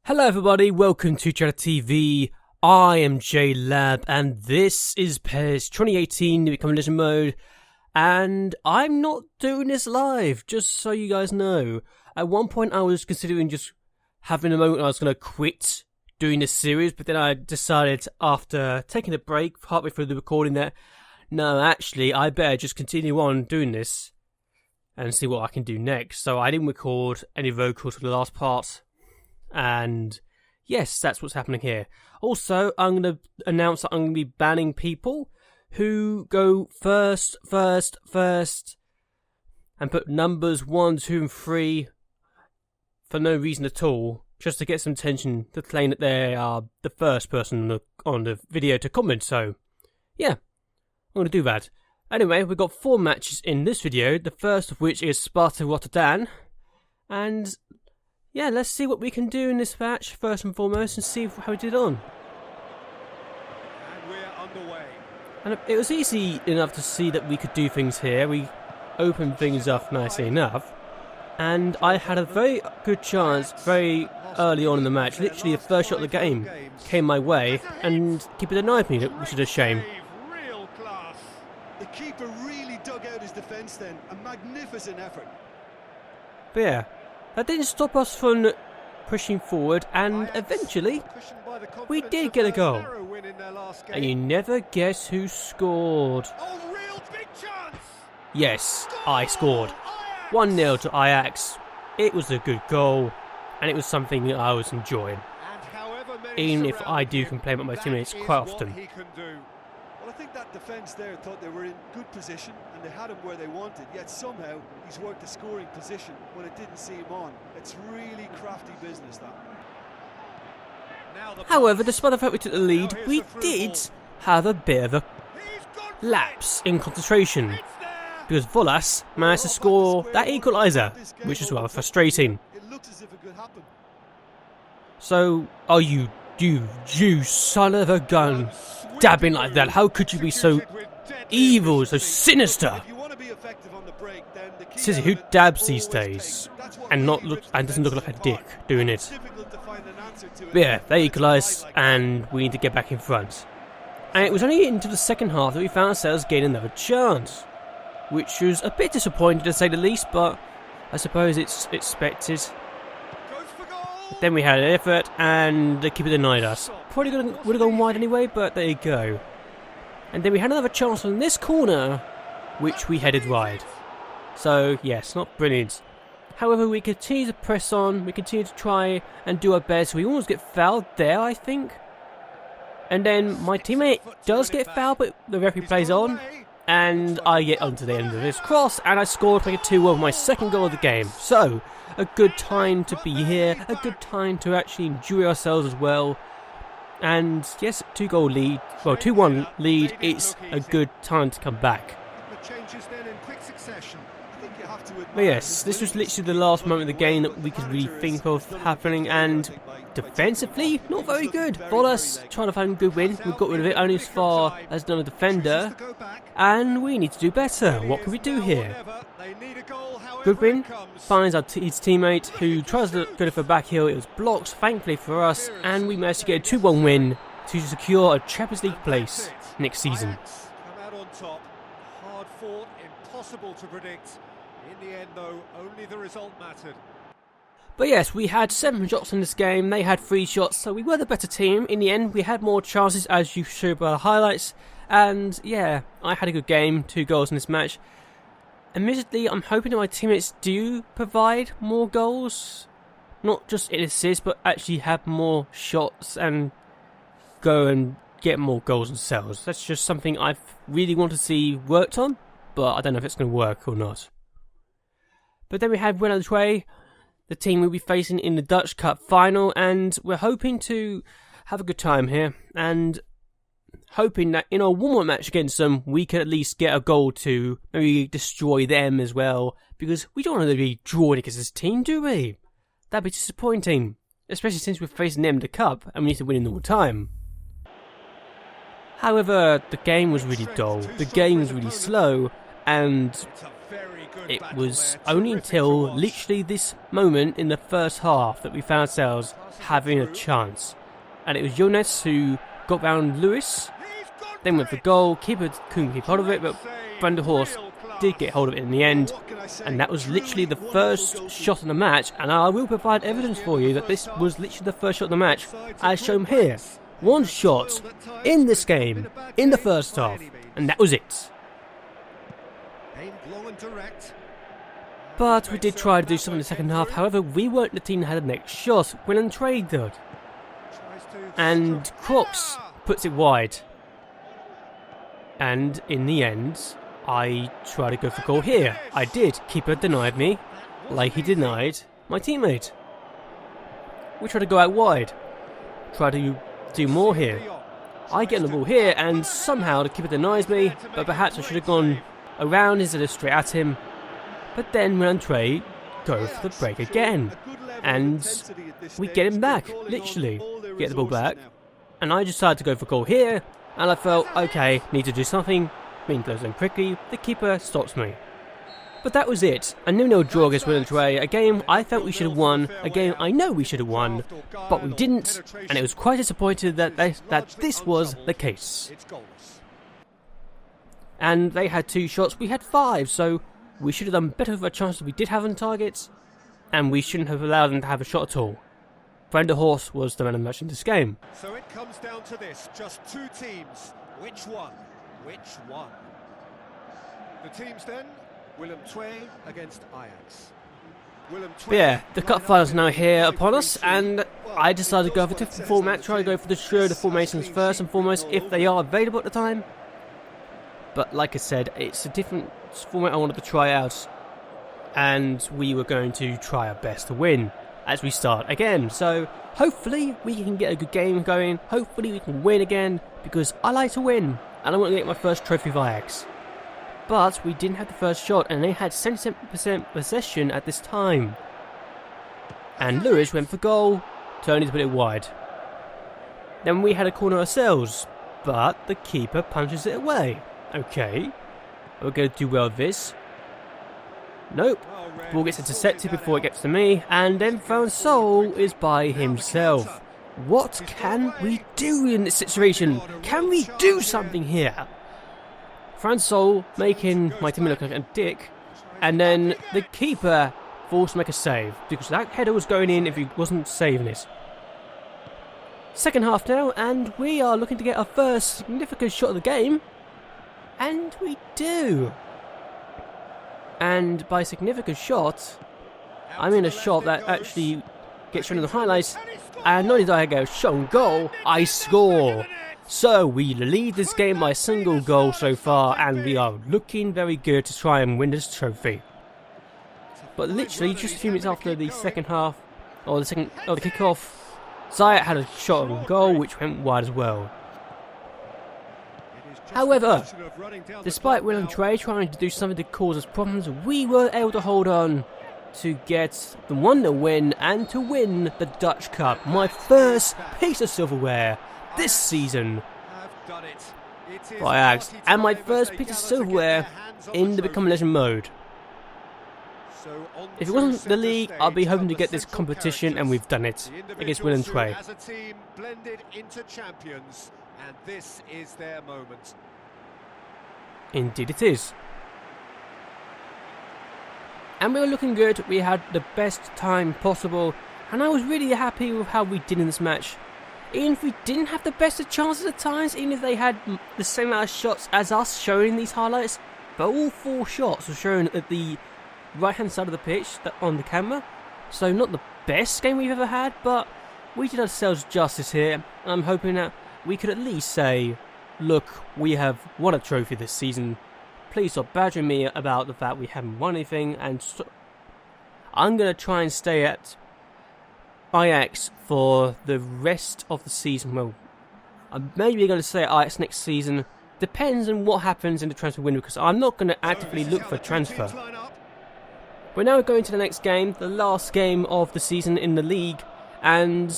Hello everybody, welcome to JLABTV. I am JLAB and this is PES 2018 New Competition Mode, and I'm not doing this live, just so you guys know. At one point I was considering just having a moment I was going to quit doing this series, but then I decided after taking a break partway through the recording that no, actually I better just continue on doing this and see what I can do next. So I didn't record any vocals for the last part. And yes, that's what's happening here. Also, I'm going to announce that I'm going to be banning people who go first, and put numbers 1, 2, and 3 for no reason at all, just to get some attention to claim that they are the first person on the video to comment. So, yeah, I'm going to do that. Anyway, we've got 4 matches in this video, the first of which is Sparta Rotterdam, and yeah, let's see what we can do in this match first and foremost and see how we did on. And we're underway. And it was easy enough to see that we could do things here. We opened things up nicely enough. And I had a very good chance very early on in the match. Literally the first shot of the game came my way and keeper denied me, which is a shame. Real class. The keeper really dug out his defence then. A magnificent effort. But yeah, that didn't stop us from pushing forward, and eventually we did get a goal. And you never guess who scored. Oh, real big chance. Yes, I scored. 1-0 to Ajax. It was a good goal, and it was something that I was enjoying, even if I do complain about my teammates quite often. Well, I think that defence there thought they were in good position and they had him where they wanted, yet somehow he's worked a scoring position when it didn't see him on. It's really crafty business, that. However, despite the fact we took the lead, we did have a bit of a lapse in concentration, because Volas managed to score that equaliser, which is rather frustrating. It looks as if it could happen. So, are you son of a gun, dabbing like that? How could you be so evil, so sinister? Sissy, who dabs these days and doesn't look like a dick doing it? But yeah, they equalised and we need to get back in front. And it was only into the second half that we found ourselves getting another chance, which was a bit disappointing to say the least, but I suppose it's expected. Then we had an effort and the keeper denied us. Probably would have gone wide anyway, but there you go. And then we had another chance on this corner, which we headed wide. So yes, not brilliant. However, we continue to press on, we continue to try and do our best. We almost get fouled there, I think. And then my teammate does get fouled, but the referee plays on. And I get onto the end of this cross, and I scored like a 2-1, my second goal of the game. So, a good time to be here, a good time to actually enjoy ourselves as well. And yes, 2-1 lead, it's a good time to come back. But yes, this was literally the last moment of the game that we could really think of happening, and defensively, not very good. Volas trying to find a good win, we got rid of it only as far as another defender, and we need to do better. What can we do here? Goodwin finds his teammate who tries to go for a back heel. It was blocked, thankfully for us, and we managed to get a 2-1 win to secure a Champions League place next season. Come out on top. Hard fought, impossible to predict. In the end, though, only the result mattered. But yes, we had 7 shots in this game. They had 3 shots, so we were the better team. In the end, we had more chances, as you showed by the highlights. And yeah, I had a good game, 2 goals in this match. Admittedly, I'm hoping that my teammates do provide more goals. Not just in assists, but actually have more shots and go and get more goals themselves. That's just something I really want to see worked on, but I don't know if it's going to work or not. But then we had Willem, the team we'll be facing in the Dutch Cup final, and we're hoping to have a good time here, and hoping that in our warm-up match against them, we could at least get a goal to maybe destroy them as well, because we don't want to be drawing against this team, do we? That'd be disappointing, especially since we're facing them in the Cup, and we need to win in all the time. However, the game was really dull, the game was really slow, and it was only until literally this moment in the first half that we found ourselves having a chance. And it was Jonas who got round Lewis, then went for goal. Keeper couldn't keep hold of it, but Van der Horst did get hold of it in the end. And that was literally the first shot of the match. And I will provide evidence for you that this was literally the first shot of the match, as shown here. One shot in this game, in the first half, and that was it. But we did try to do something in the second half. However, we weren't the team that had the next shot. Will & Trade did. And Crocs puts it wide. And in the end, I tried to go for goal here. I did. Keeper denied me, like he denied my teammate. We tried to go out wide. Try to do more here. I get the ball here, and somehow the keeper denies me, but perhaps I should have gone around instead of straight at him. But then Will & Trade go for the break again. And we get him back, literally. Get the ball back. And I decided to go for goal here, and I felt, okay, need to do something. Being close in quickly, the keeper stops me. But that was it. A 0-0 draw against Will & Trade, a game I felt we should have won, a game I know we should have won, but we didn't, and it was quite disappointed that this was the case. And they had 2 shots, we had 5, so we should have done better with a chance that we did have on targets, and we shouldn't have allowed them to have a shot at all. Van der Horst was the man of the match in this game. So it comes down to this, just 2 teams. Which one? Which one? The teams then, Willem II against Ajax. But yeah, the cup finals now here upon us, and I decided to go for a different format, try to go for the Schroeder formations first and foremost if they are available at the time. But like I said, it's a different format I wanted to try out, and we were going to try our best to win as we start again. So hopefully we can get a good game going, hopefully we can win again, because I like to win, and I want to get my first trophy of Ajax. But we didn't have the first shot, and they had 77% possession at this time. And Lewis went for goal, turning to put it wide. Then we had a corner ourselves, but the keeper punches it away. Okay, we're going to do well with this. Nope, ball gets intercepted before it gets to me, and then Van Sol is by himself. What can we do in this situation? Can we do something here? Van Sol making my team look like a dick, and then the keeper forced to make a save, because that header was going in if he wasn't saving it. Second half now, and we are looking to get our first significant shot of the game, and we do. And by significant shot, I mean a shot that actually gets shown in the highlights, and not only do I get a shown goal, I score. So we lead this game by a single goal so far, and we are looking very good to try and win this trophy. But literally just a few minutes after the second half, or the kickoff, Zayat had a shot on goal which went wide as well. However, despite Will & Trade trying to do something to cause us problems, we were able to hold on to get the 1-0 win and to win the Dutch Cup, my first piece of silverware this season for Ajax, and my first piece of silverware in the Become a Legend mode. If it wasn't the league, I'd be hoping to get this competition, and we've done it against Will & Trade. As a team blended into champions, and this is their moment. Indeed it is. And we were looking good, we had the best time possible, and I was really happy with how we did in this match. Even if we didn't have the best of chances at times, even if they had the same amount of shots as us showing these highlights, but all 4 shots were shown at the right hand side of the pitch on the camera. So not the best game we've ever had, but we did ourselves justice here, and I'm hoping that we could at least say, look, we have won a trophy this season. Please stop badgering me about the fact we haven't won anything, and I'm going to try and stay at Ajax for the rest of the season. Well, I'm maybe going to stay at Ajax next season. Depends on what happens in the transfer window, because I'm not going to actively look for a transfer. We're now going to the next game, the last game of the season in the league, and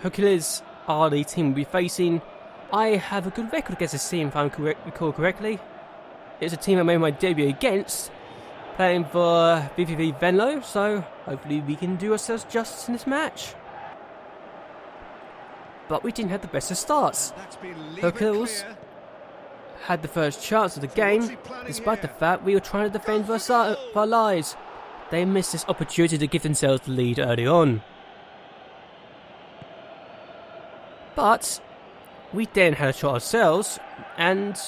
Hercules are the team we'll be facing. I have a good record against this team, if I recall correctly. It's a team I made my debut against, playing for BVV Venlo, so hopefully we can do ourselves justice in this match. But we didn't have the best of starts. Hercules had the first chance of the game, despite the fact we were trying to defend for our lives. They missed this opportunity to give themselves the lead early on. But we then had a shot ourselves, and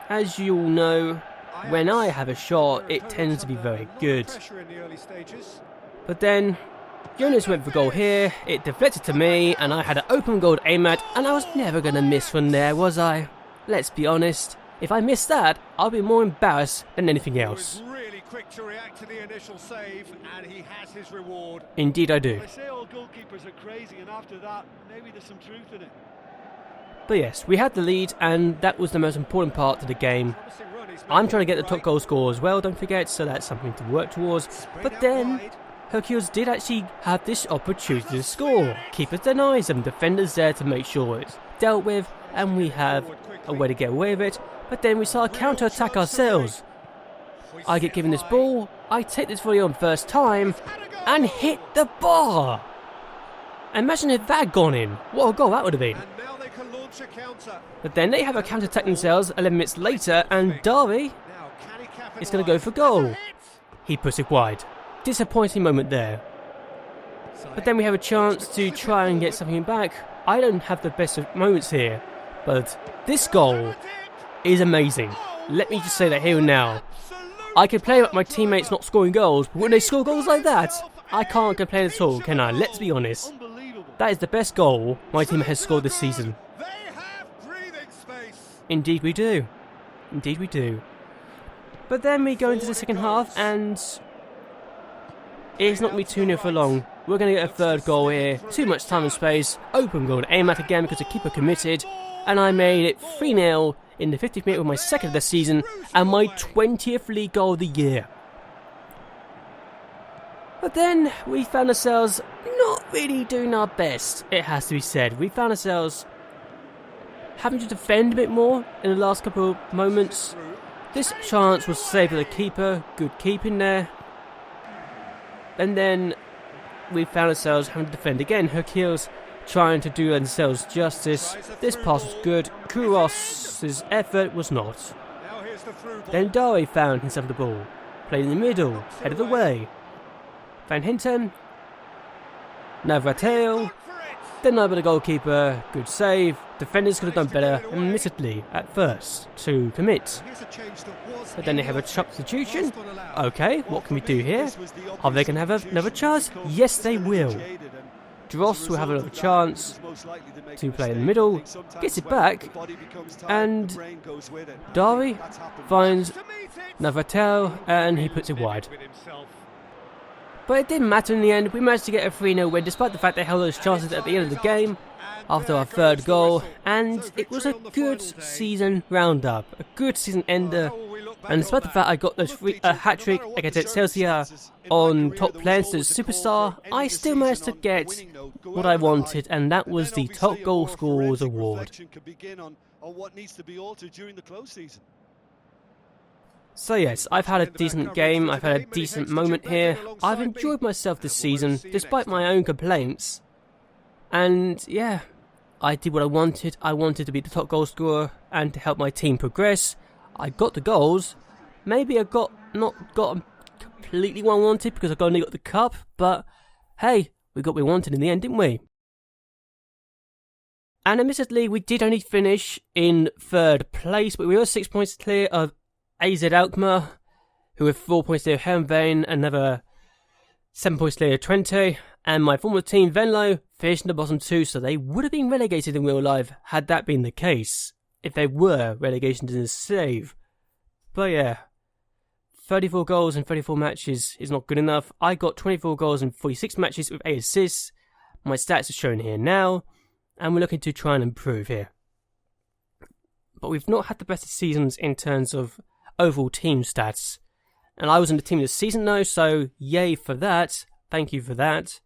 as you all know, when I have a shot, it tends to be very good. But then, Jonas went for goal here, it deflected to me, and I had an open goal to aim at, and I was never going to miss from there, was I? Let's be honest, if I missed that, I'll be more embarrassed than anything else. Really quick to react to the initial save, and he has his reward. Indeed I do. I say all goalkeepers are crazy, and after that, maybe there's some truth in it. But yes, we had the lead, and that was the most important part of the game. I'm trying to get the top goal scorer as well, don't forget, so that's something to work towards. But then, Hercules did actually have this opportunity to score. Keeper denies them, defenders there to make sure it's dealt with, and we have a way to get away with it. But then we start a counter-attack ourselves. I get given this ball, I take this volley on first time, and hit the bar! Imagine if that had gone in, what a goal that would have been. But then they have a counter-attack themselves 11 minutes later, and Darby is going to go for goal. He puts it wide. Disappointing moment there. But then we have a chance to try and get something back. I don't have the best of moments here, but this goal is amazing. Let me just say that here and now. I can play about my teammates not scoring goals, but when they score goals like that, I can't complain at all, can I? Let's be honest. That is the best goal my team has scored this season. Indeed we do. Indeed we do. But then we go into the second half, and it's not going to be 2-0 for long. We're going to get a third goal here. Too much time and space. Open goal to aim at again because the keeper committed. And I made it 3-0 in the 50th minute with my second of the season and my 20th league goal of the year. But then we found ourselves not really doing our best, it has to be said. We found ourselves having to defend a bit more in the last couple of moments. This chance was saved by the keeper. Good keeping there. And then we found ourselves having to defend again. Hercules trying to do themselves justice. This pass was good. Kouros' effort was not. Then Dari found himself the ball. Played in the middle. Headed away. Van Hinten. Navratil. Then over the goalkeeper. Good save. Defenders could have done better, admittedly, at first, to commit. But then they have a substitution. Okay, what can we do here? Are they going to have another chance? Yes, they will. Dross will have another chance to play in the middle, gets it back, and Dari finds Navratil, and he puts it wide. But it didn't matter in the end. We managed to get a 3-0 win, despite the fact they held those chances at the end of the game, after our third goal, and it was a good season roundup, a good season ender, and despite the fact I got a hat-trick against Excelsior on top players to superstar, I still managed to get what I wanted, and that was the top goal scorers award. So yes, I've had a decent game, I've had a decent moment here, I've enjoyed myself this season, despite my own complaints, and yeah, I did what I wanted. I wanted to be the top goal scorer and to help my team progress. I got the goals. Maybe I not got completely what I wanted because I only got the cup, but hey, we got what we wanted in the end, didn't we? And admittedly, we did only finish in third place, but we were 6 points clear of AZ Alkmaar, who were 4 points clear of Heerenveen, another 7 points clear of Twente, and my former team Venlo finished in the bottom two, so they would have been relegated in real life had that been the case, if they were relegation to save. But yeah, 34 goals in 34 matches is not good enough. I got 24 goals in 46 matches with 8 assists. My stats are shown here now, and we're looking to try and improve here. But we've not had the best seasons in terms of overall team stats. And I was in the team this season though, so yay for that. Thank you for that.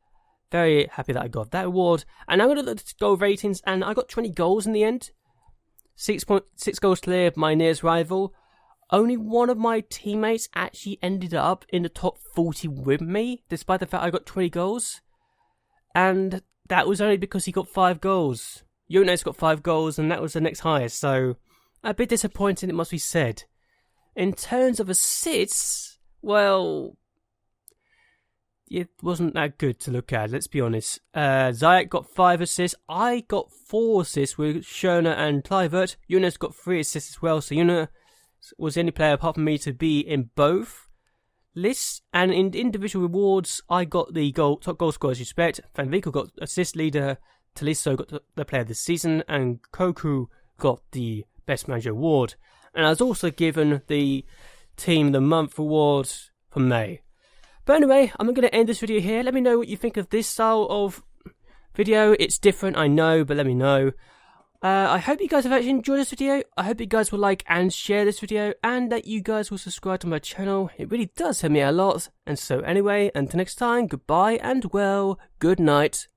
Very happy that I got that award. And I'm going to look at the goal ratings, and I got 20 goals in the end. 6 goals clear of my nearest rival. only one of my teammates actually ended up in the top 40 with me, despite the fact I got 20 goals. And that was only because he got 5 goals. Jonas got 5 goals, and that was the next highest, so a bit disappointing, it must be said. In terms of assists, well, it wasn't that good to look at, let's be honest. Ziyech got 5 assists, I got 4 assists with Schöner and Kluivert. Jonas got 3 assists as well, so Jonas was the only player apart from me to be in both lists. And in individual rewards, I got the top goal scorer as you expect. Van Winkel got assist leader, Tolisso got the player of the season, and Koku got the best manager award. And I was also given the team of the month award for May. But anyway, I'm going to end this video here. Let me know what you think of this style of video. It's different, I know, but let me know. I hope you guys have actually enjoyed this video. I hope you guys will like and share this video, and that you guys will subscribe to my channel. It really does help me out a lot. And so anyway, until next time, goodbye and well, good night.